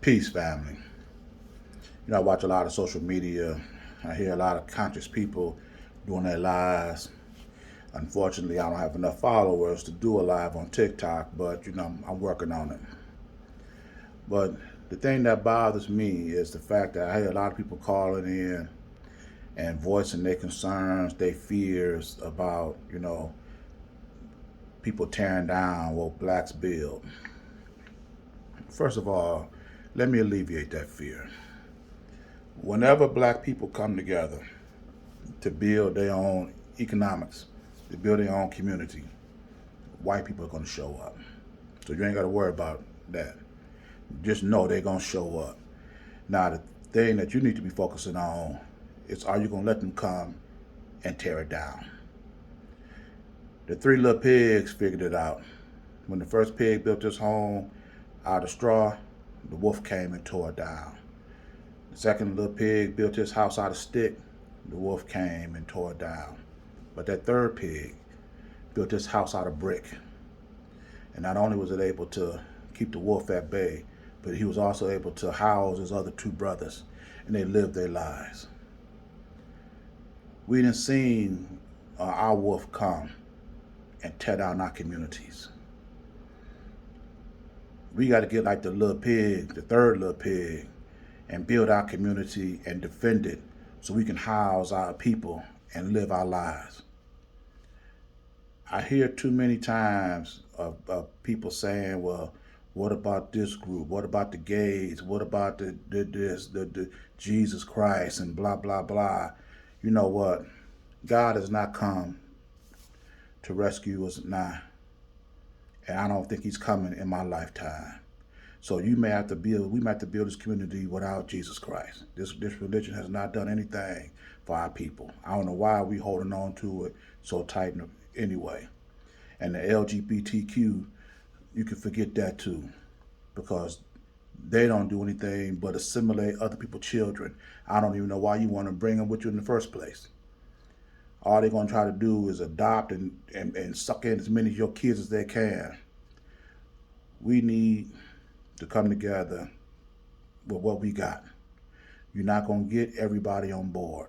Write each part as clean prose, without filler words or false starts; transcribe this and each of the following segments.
Peace, family. I watch a lot of social media. I hear a lot of conscious people doing their lives. Unfortunately, I don't have enough followers to do a live on TikTok, but I'm working on it. But the thing that bothers me is the fact that I hear a lot of people calling in and voicing their concerns, their fears about, people tearing down what blacks build. First of all, let me alleviate that fear. Whenever black people come together to build their own economics, to build their own community, white people are going to show up. So you ain't got to worry about that. Just know they're going to show up. Now, the thing that you need to be focusing on is, are you going to let them come and tear it down? The three little pigs figured it out. When the first pig built his home out of straw, the wolf came and tore it down. The second little pig built his house out of stick, the wolf came and tore it down. But that third pig built his house out of brick. And not only was it able to keep the wolf at bay, but he was also able to house his other two brothers, and they lived their lives. We didn't seen our wolf come and tear down our communities. We got to get like the little pig, the third little pig, and build our community and defend it so we can house our people and live our lives. I hear too many times of people saying, well, what about this group? What about the gays? What about the Jesus Christ and blah, blah, blah. You know what? God has not come to rescue us now. And I don't think he's coming in my lifetime. So we may have to build this community without Jesus Christ. This religion has not done anything for our people. I don't know why we holding on to it so tight anyway. And the LGBTQ, you can forget that too, because they don't do anything but assimilate other people's children. I don't even know why you want to bring them with you in the first place. All they're going to try to do is adopt and suck in as many of your kids as they can. We need to come together with what we got. You're not going to get everybody on board.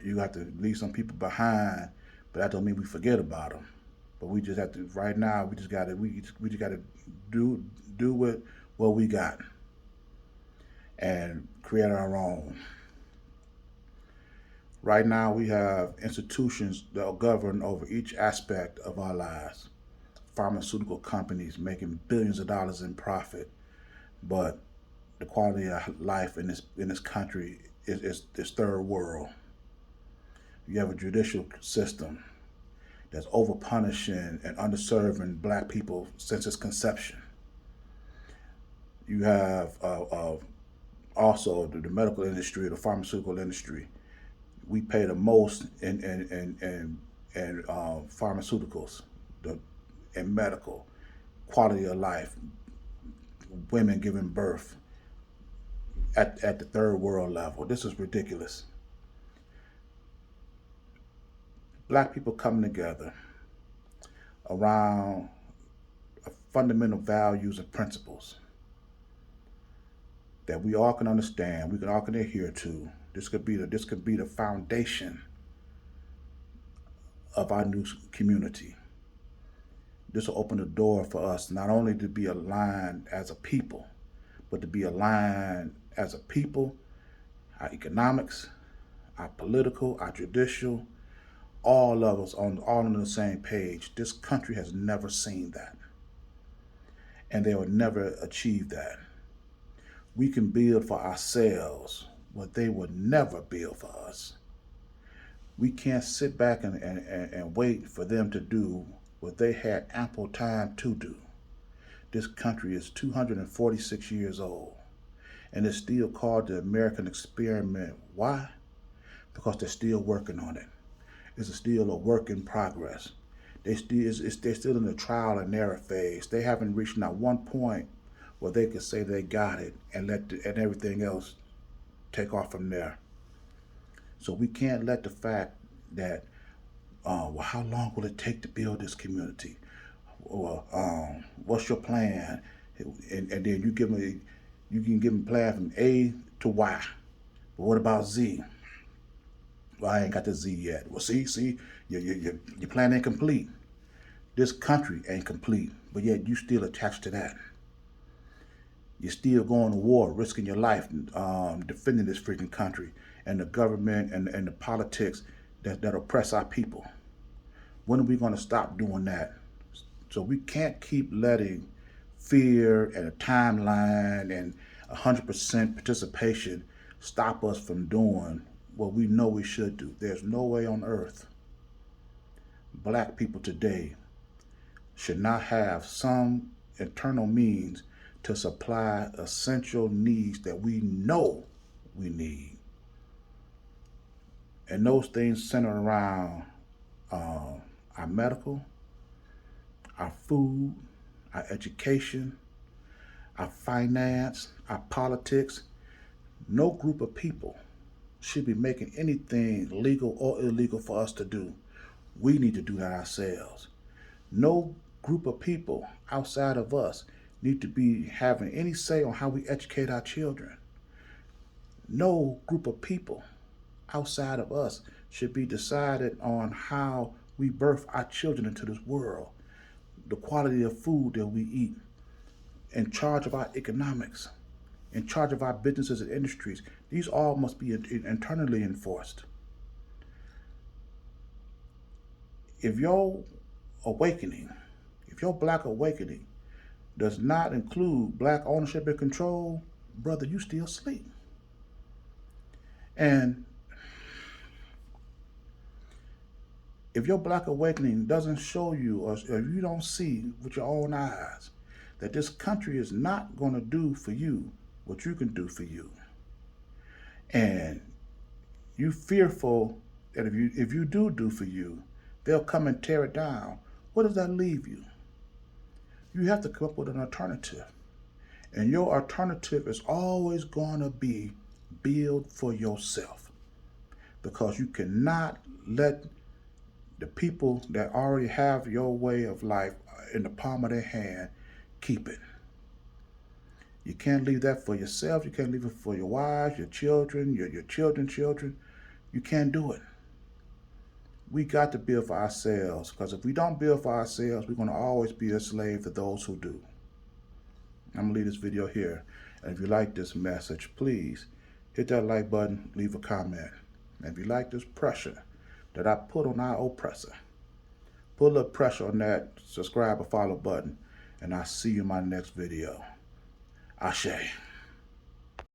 You have to leave some people behind, but that don't mean we forget about them. But we just have to, right now, we just got to do what we got and create our own. Right now, we have institutions that are governed over each aspect of our lives. Pharmaceutical companies making billions of dollars in profit, but the quality of life in this country is third world. You have a judicial system that's over punishing and underserving black people since its conception. You have also the medical industry, the pharmaceutical industry. We pay the most in pharmaceuticals, the in medical, quality of life, women giving birth at the third world level. This is ridiculous. Black people coming together around fundamental values and principles that we all can understand, we can all can adhere to. This could be the foundation of our new community. This will open the door for us not only to be aligned as a people, but to be aligned as a people, our economics, our political, our judicial, all of us on the same page. This country has never seen that, and they will never achieve that. We can build for ourselves what they would never build for us. We can't sit back and wait for them to do what they had ample time to do. This country is 246 years old, and it's still called the American experiment. Why? Because they're still working on it. It's still a work in progress. They're still in the trial and error phase. They haven't reached not one point where they could say they got it and and everything else take off from there. So we can't let the fact that, well, how long will it take to build this community? Or what's your plan? And then You can give them a plan from A to Y. But what about Z? Well, I ain't got the Z yet. Well, see, your plan ain't complete. This country ain't complete, but yet you still attached to that. You're still going to war, risking your life, defending this freaking country and the government and the politics that oppress our people. When are we going to stop doing that? So we can't keep letting fear and a timeline and 100% participation stop us from doing what we know we should do. There's no way on earth black people today should not have some internal means to supply essential needs that we know we need. And those things center around our medical, our food, our education, our finance, our politics. No group of people should be making anything legal or illegal for us to do. We need to do that ourselves. No group of people outside of us need to be having any say on how we educate our children. No group of people outside of us should be decided on how we birth our children into this world, the quality of food that we eat, in charge of our economics, in charge of our businesses and industries. These all must be internally enforced. If your awakening, if your black awakening does not include black ownership and control, brother, you still sleep. And if your black awakening doesn't show you, or if you don't see with your own eyes that this country is not going to do for you what you can do for you, and you fearful that if you do for you, they'll come and tear it down, what does that leave you? You have to come up with an alternative. And your alternative is always going to be build for yourself. Because you cannot let the people that already have your way of life in the palm of their hand keep it. You can't leave that for yourself. You can't leave it for your wives, your children, your children's children. You can't do it. We got to build for ourselves, because if we don't build for ourselves, we're going to always be a slave to those who do. I'm going to leave this video here. And if you like this message, please hit that like button, leave a comment. And if you like this pressure that I put on our oppressor, put a little pressure on that subscribe or follow button, and I'll see you in my next video. Ashe.